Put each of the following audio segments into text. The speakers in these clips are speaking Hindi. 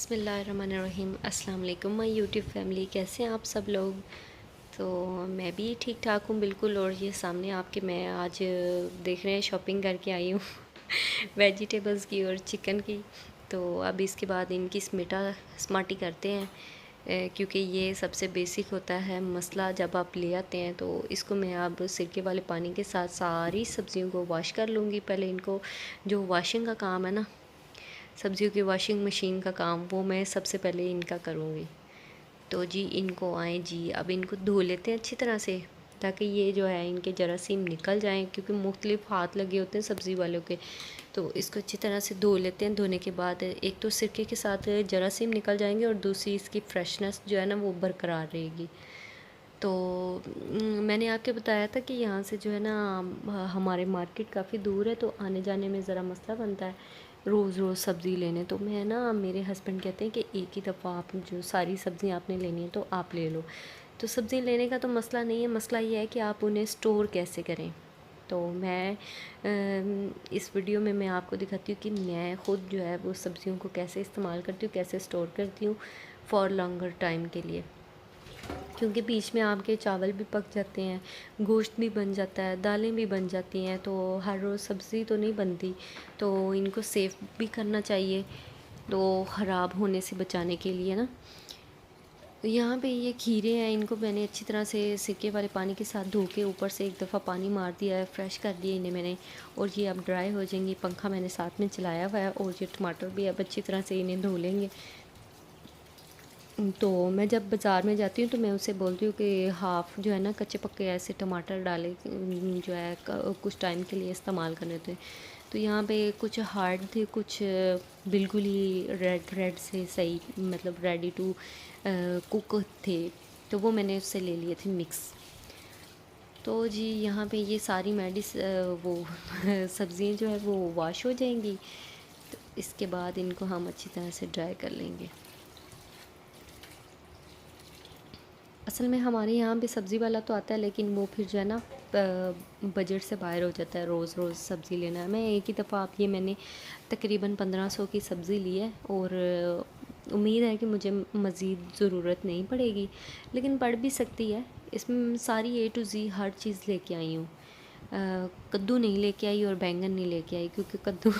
बिस्मिल्लाहिर्रहमानिर्रहीम। अस्सलाम वालेकुम माय यूट्यूब फैमिली, कैसे हैं आप सब लोग। तो मैं भी ठीक ठाक हूँ बिल्कुल। और ये सामने आपके मैं आज देख रहे हैं शॉपिंग करके आई हूँ वेजिटेबल्स की और चिकन की। तो अब इसके बाद इनकी स्मार्टी करते हैं, क्योंकि ये सबसे बेसिक होता है मसला। जब आप ले आते हैं तो इसको मैं अब सिरके वाले पानी के साथ सारी सब्जियों को वॉश कर लूँगी। पहले इनको जो वॉशिंग का काम है ना, सब्जियों की वॉशिंग मशीन का काम, वो मैं सबसे पहले इनका करूँगी। तो जी इनको आए जी, अब इनको धो लेते हैं अच्छी तरह से, ताकि ये जो है इनके जरासीम निकल जाएं, क्योंकि मुख्तलिफ हाथ लगे होते हैं सब्ज़ी वालों के। तो इसको अच्छी तरह से धो लेते हैं। धोने के बाद एक तो सिरके के साथ जरासीम निकल जाएंगे और दूसरी इसकी फ्रेशनेस जो है ना वो बरकरार रहेगी। तो मैंने आपके बताया था कि यहाँ से जो है ना हमारे मार्केट काफ़ी दूर है, तो आने जाने में ज़रा मसला बनता है रोज़ रोज़ सब्ज़ी लेने। तो मैं ना, मेरे हस्बैंड कहते हैं कि एक ही दफ़ा आप जो सारी सब्ज़ी आपने लेनी है तो आप ले लो। तो सब्ज़ी लेने का तो मसला नहीं है, मसला ये है कि आप उन्हें स्टोर कैसे करें। तो मैं इस वीडियो में मैं आपको दिखाती हूँ कि मैं ख़ुद जो है वो सब्ज़ियों को कैसे इस्तेमाल करती हूँ, कैसे स्टोर करती हूँ फ़ॉर लॉन्गर टाइम के लिए। क्योंकि बीच में आपके चावल भी पक जाते हैं, गोश्त भी बन जाता है, दालें भी बन जाती हैं, तो हर रोज़ सब्ज़ी तो नहीं बनती। तो इनको सेव भी करना चाहिए, तो ख़राब होने से बचाने के लिए ना। यहाँ पे ये खीरे हैं, इनको मैंने अच्छी तरह से सिरके वाले पानी के साथ धो के ऊपर से एक दफ़ा पानी मार दिया है, फ्रेश कर दिया इन्हें मैंने। और ये अब ड्राई हो जाएंगी। पंखा मैंने साथ में चलाया हुआ है। और ये टमाटर भी अब अच्छी तरह से इन्हें धो लेंगे। तो मैं जब बाज़ार में जाती हूँ तो मैं उससे बोलती हूँ कि हाफ़ जो है ना कच्चे पक्के ऐसे टमाटर डाले, जो है कुछ टाइम के लिए इस्तेमाल करने थे। तो यहाँ पे कुछ हार्ड थे, कुछ बिल्कुल ही रेड रेड से सही, मतलब रेडी टू कुक थे। तो वो मैंने उससे ले लिए थे मिक्स। तो जी यहाँ पे ये सारी वो सब्ज़ियाँ जो है वो वॉश हो जाएंगी। तो इसके बाद इनको हम अच्छी तरह से ड्राई कर लेंगे। असल में हमारे यहाँ भी सब्ज़ी वाला तो आता है, लेकिन वो फिर जो है ना बजट से बाहर हो जाता है रोज़ रोज़ सब्ज़ी लेना। मैं एक ही दफ़ा, आप ये मैंने तकरीबन 1500 की सब्ज़ी ली है। और उम्मीद है कि मुझे मज़ीद ज़रूरत नहीं पड़ेगी, लेकिन पड़ भी सकती है। इसमें सारी ए टू ज़ी हर चीज़ लेके आई हूँ। कद्दू नहीं लेके आई और बैंगन नहीं लेके आई, क्योंकि कद्दू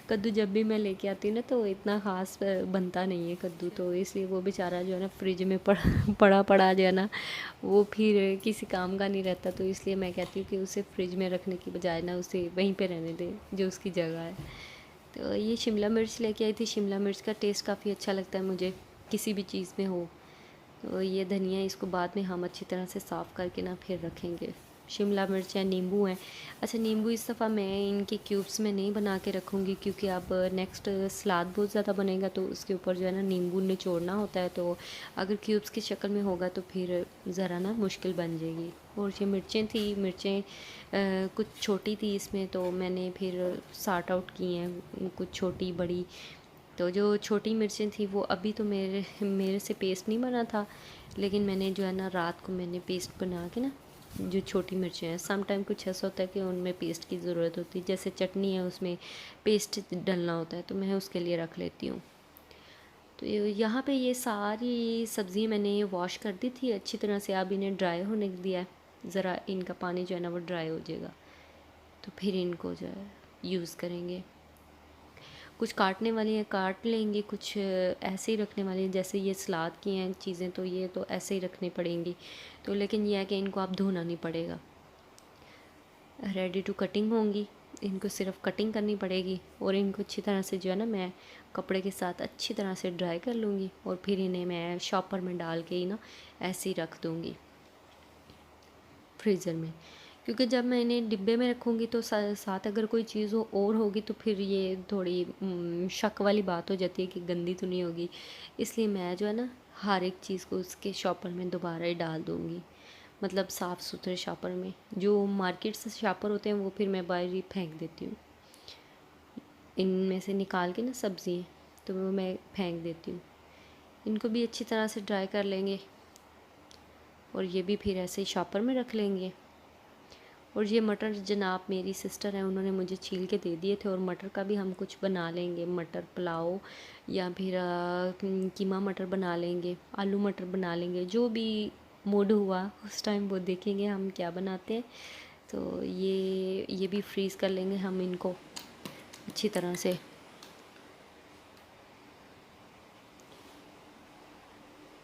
कद्दू जब भी मैं लेके आती हूँ ना तो इतना ख़ास बनता नहीं है कद्दू। तो इसलिए वो बेचारा जो है ना फ्रिज में पड़ा पड़ा जो है ना वो फिर किसी काम का नहीं रहता। तो इसलिए मैं कहती हूँ कि उसे फ्रिज में रखने की बजाय ना उसे वहीं पे रहने दें जो उसकी जगह है। तो ये शिमला मिर्च लेके आई थी। शिमला मिर्च का टेस्ट काफ़ी अच्छा लगता है मुझे, किसी भी चीज़ में हो। तो ये धनिया, इसको बाद में हम अच्छी तरह से साफ़ करके ना फिर रखेंगे। शिमला मिर्च है, नींबू है। अच्छा, नींबू इस दफ़ा मैं इनके क्यूब्स में नहीं बना के रखूँगी, क्योंकि अब नेक्स्ट सलाद बहुत ज़्यादा बनेगा तो उसके ऊपर जो है ना नींबू निचोड़ना होता है। तो अगर क्यूब्स की शक्ल में होगा तो फिर ज़रा ना मुश्किल बन जाएगी। और ये मिर्चें थी, मिर्चें कुछ छोटी थी इसमें, तो मैंने फिर सार्ट आउट की हैं, कुछ छोटी बड़ी। तो जो छोटी मिर्चें थी वो अभी तो मेरे से पेस्ट नहीं बना था, लेकिन मैंने जो है ना रात को मैंने पेस्ट बना के ना, जो छोटी मिर्चें हैं, सम टाइम कुछ ऐसा होता है कि उनमें पेस्ट की ज़रूरत होती है, जैसे चटनी है उसमें पेस्ट डलना होता है, तो मैं उसके लिए रख लेती हूँ। तो यहाँ पे ये सारी सब्ज़ी मैंने ये वॉश कर दी थी अच्छी तरह से। अब इन्हें ड्राई होने दिया है, ज़रा इनका पानी जो है ना वो ड्राई हो जाएगा, तो फिर इनको जो है यूज़ करेंगे। कुछ काटने वाली हैं काट लेंगे, कुछ ऐसे ही रखने वाली हैं, जैसे ये सलाद की हैं चीज़ें तो ये तो ऐसे ही रखनी पड़ेंगी। तो लेकिन यह है कि इनको आप धोना नहीं पड़ेगा, रेडी टू कटिंग होंगी। इनको सिर्फ कटिंग करनी पड़ेगी। और इनको अच्छी तरह से जो है ना मैं कपड़े के साथ अच्छी तरह से ड्राई कर लूँगी, और फिर इन्हें मैं शॉपर में डाल के ही ना ऐसे ही रख दूँगी फ्रीज़र में। क्योंकि जब मैं इन्हें डिब्बे में रखूँगी तो साथ अगर कोई चीज़ और होगी तो फिर ये थोड़ी शक वाली बात हो जाती है कि गंदी तो नहीं होगी। इसलिए मैं जो है ना हर एक चीज़ को उसके शॉपर में दोबारा ही डाल दूँगी, मतलब साफ़ सुथरे शॉपर में। जो मार्केट से शॉपर होते हैं वो फिर मैं बाहर ही फेंक देती हूँ, इनमें से निकाल के ना सब्ज़ी तो वो मैं फेंक देती हूँ। इनको भी अच्छी तरह से ड्राई कर लेंगे और ये भी फिर ऐसे ही शॉपर में रख लेंगे। और ये मटर जनाब मेरी सिस्टर है, उन्होंने मुझे छील के दे दिए थे। और मटर का भी हम कुछ बना लेंगे, मटर पुलाव या फिर कीमा मटर बना लेंगे, आलू मटर बना लेंगे, जो भी मूड हुआ उस टाइम वो देखेंगे हम क्या बनाते हैं। तो ये भी फ्रीज़ कर लेंगे हम इनको अच्छी तरह से।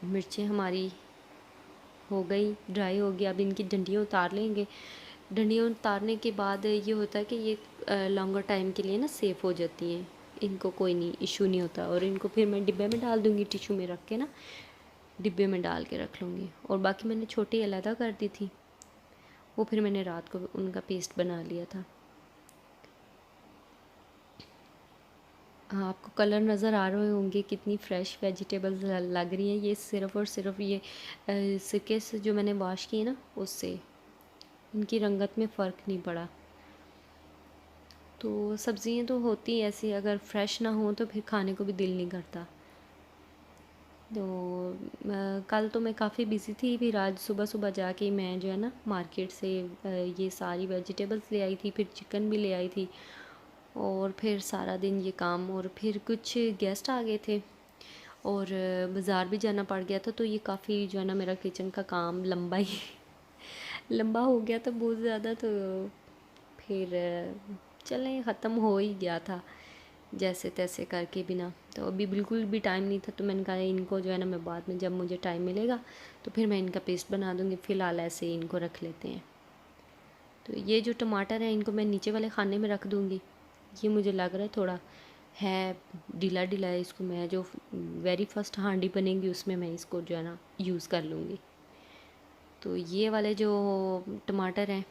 मिर्चें हमारी हो गई, ड्राई हो गया। अब इनकी डंडियाँ उतार लेंगे। डंडियाँ उतारने के बाद ये होता है कि ये लॉन्गर टाइम के लिए ना सेफ़ हो जाती हैं, इनको कोई नहीं इशू नहीं होता। और इनको फिर मैं डिब्बे में डाल दूँगी, टिश्यू में रख के ना डिब्बे में डाल के रख लूँगी। और बाकी मैंने छोटी अलहदा कर दी थी, वो फिर मैंने रात को उनका पेस्ट बना लिया था। हाँ, आपको कलर नज़र आ रहे होंगे कितनी फ़्रेश वेजिटेबल्स लग रही हैं। ये सिर्फ़ और सिर्फ ये सिरके से जो मैंने वॉश किए ना, उससे इनकी रंगत में फ़र्क नहीं पड़ा। तो सब्ज़ियाँ तो होती ऐसी, अगर फ्रेश ना हो तो फिर खाने को भी दिल नहीं करता। तो कल तो मैं काफ़ी बिज़ी थी, फिर आज सुबह जाके मैं जो है ना मार्केट से ये सारी वेजिटेबल्स ले आई थी, फिर चिकन भी ले आई थी। और फिर सारा दिन ये काम, और फिर कुछ गेस्ट आ गए थे और बाज़ार भी जाना पड़ गया था। तो ये काफ़ी जो है ना मेरा किचन का काम लंबा ही लंबा हो गया था बहुत ज़्यादा। तो फिर चलें ख़त्म हो ही गया था जैसे तैसे करके बिना। तो अभी बिल्कुल भी टाइम नहीं था, तो मैंने कहा इनको जो है ना मैं बाद में जब मुझे टाइम मिलेगा तो फिर मैं इनका पेस्ट बना दूँगी, फ़िलहाल ऐसे ही इनको रख लेते हैं। तो ये जो टमाटर है इनको मैं नीचे वाले खाने में रख दूँगी। ये मुझे लग रहा है थोड़ा है ढीला ढीला है, इसको मैं जो वेरी फर्स्ट हांडी बनेगी उसमें मैं इसको जो है ना यूज़ कर लूँगी। तो ये वाले जो टमाटर हैं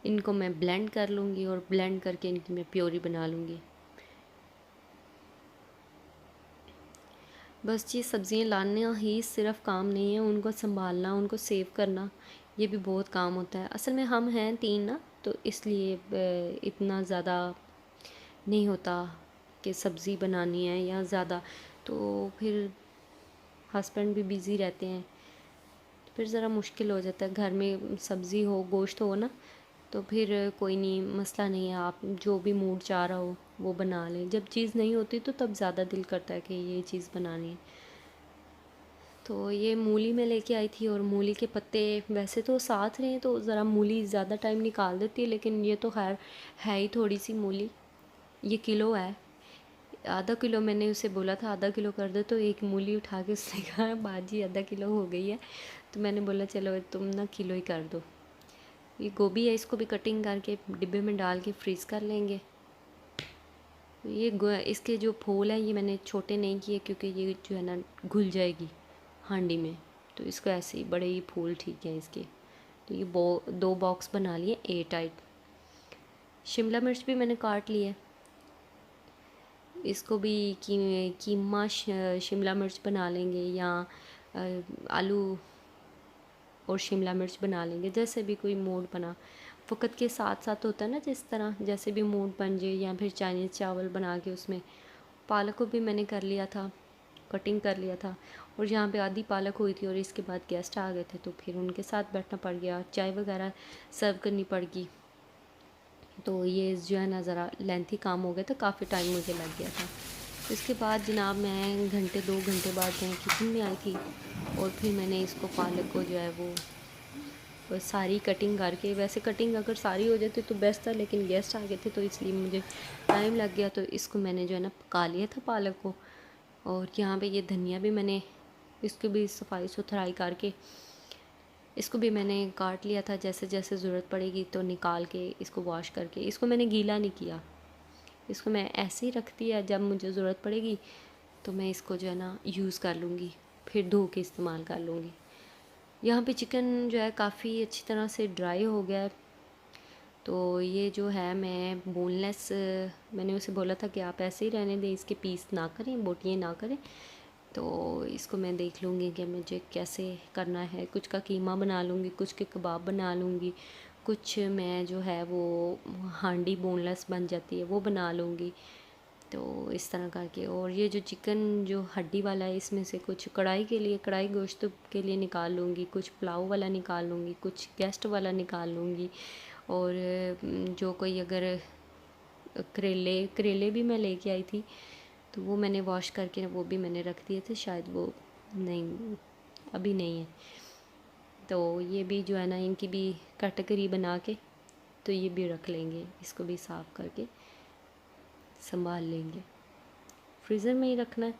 इनको मैं ब्लेंड कर लूँगी और ब्लेंड करके इनकी मैं प्योरी बना लूँगी। बस ये सब्ज़ियाँ लाना ही सिर्फ काम नहीं है, उनको संभालना, उनको सेव करना, ये भी बहुत काम होता है। असल में हम हैं 3 ना, तो इसलिए इतना ज़्यादा नहीं होता कि सब्ज़ी बनानी है या ज़्यादा। तो फिर हस्बैंड भी बिज़ी रहते हैं, फिर ज़रा मुश्किल हो जाता है। घर में सब्ज़ी हो, गोश्त हो ना, तो फिर कोई नहीं, मसला नहीं है, आप जो भी मूड चाह रहा हो वो बना लें। जब चीज़ नहीं होती तो तब ज़्यादा दिल करता है कि ये चीज़ बनानी है। तो ये मूली मैं लेके आई थी, और मूली के पत्ते वैसे तो साथ रहे तो ज़रा मूली ज़्यादा टाइम निकाल देती है, लेकिन ये तो खैर है ही थोड़ी सी मूली। ये किलो है, आधा किलो मैंने उसे बोला था आधा किलो कर दो, तो एक मूली उठा के उसने कहा बाजी आधा किलो हो गई है। तो मैंने बोला चलो तुम ना किलो ही कर दो। ये गोभी है, इसको भी कटिंग करके डिब्बे में डाल के फ्रीज़ कर लेंगे। ये इसके जो फूल हैं ये मैंने छोटे नहीं किए, क्योंकि ये जो है ना घुल जाएगी हांडी में। तो इसको ऐसे ही बड़े ही फूल ठीक हैं इसके। तो ये 2 बॉक्स बना लिए ए टाइप। शिमला मिर्च भी मैंने काट ली है, इसको भी कीमा शिमला मिर्च बना लेंगे, या आलू और शिमला मिर्च बना लेंगे, जैसे भी कोई मूड बना। वक़्त के साथ साथ होता है ना, जिस तरह जैसे भी मूड बन जाए। या फिर चाइनीज़ चावल बना के उसमें पालक को भी मैंने कर लिया था, कटिंग कर लिया था। और यहाँ पे आधी पालक हुई थी और इसके बाद गेस्ट आ गए थे, तो फिर उनके साथ बैठना पड़ गया, चाय वगैरह सर्व करनी पड़ गई। तो ये जो है ना ज़रा लेंथी काम हो गया था, काफ़ी टाइम मुझे लग गया था। इसके बाद जनाब मैं घंटे 2 घंटे बाद मैं किचन में आई थी, और फिर मैंने इसको पालक को जो है वो सारी कटिंग करके, वैसे कटिंग अगर सारी हो जाती तो बेस्ट था, लेकिन गेस्ट आ गए थे तो इसलिए मुझे टाइम लग गया। तो इसको मैंने जो है ना पका लिया था पालक को। और यहाँ पे ये धनिया भी मैंने इसको भी सफाई सुथराई करके इसको भी मैंने काट लिया था, जैसे जैसे ज़रूरत पड़ेगी तो निकाल के इसको वॉश करके। इसको मैंने गीला नहीं किया, इसको मैं ऐसे ही रख दिया, जब मुझे ज़रूरत पड़ेगी तो मैं इसको जो है ना यूज़ कर लूँगी, फिर धो के इस्तेमाल कर लूँगी। यहाँ पे चिकन जो है काफ़ी अच्छी तरह से ड्राई हो गया है। तो ये जो है मैं बोनलेस, मैंने उसे बोला था कि आप ऐसे ही रहने दें, इसके पीस ना करें, बोटियाँ ना करें। तो इसको मैं देख लूँगी कि मुझे कैसे करना है। कुछ का कीमा बना लूँगी, कुछ के कबाब बना लूँगी, कुछ मैं जो है वो हांडी बोनलेस बन जाती है वो बना लूँगी। तो इस तरह करके। और ये जो चिकन जो हड्डी वाला है, इसमें से कुछ कढ़ाई के लिए, कढ़ाई गोश्त के लिए निकाल लूँगी, कुछ पुलाव वाला निकाल लूँगी, कुछ गेस्ट वाला निकाल लूँगी। और जो कोई अगर करेले भी मैं लेके आई थी, तो वो मैंने वॉश करके वो भी मैंने रख दिए थे, शायद वो नहीं, अभी नहीं है। तो ये भी जो है ना, इनकी भी कैटेगरी बना के तो ये भी रख लेंगे, इसको भी साफ़ करके संभाल लेंगे, फ्रीज़र में ही रखना है।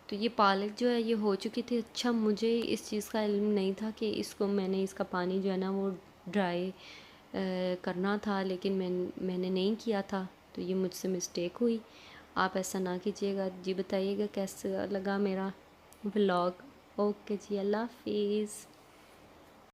तो ये पालक जो है ये हो चुकी थी। अच्छा, मुझे इस चीज़ का इल्म नहीं था कि इसको मैंने इसका पानी जो है ना वो ड्राई करना था, लेकिन मैंने नहीं किया था, तो ये मुझसे मिस्टेक हुई। आप ऐसा ना कीजिएगा जी। बताइएगा कैसा लगा मेरा व्लॉग। ओके जी, अल्लाह हाफिज़।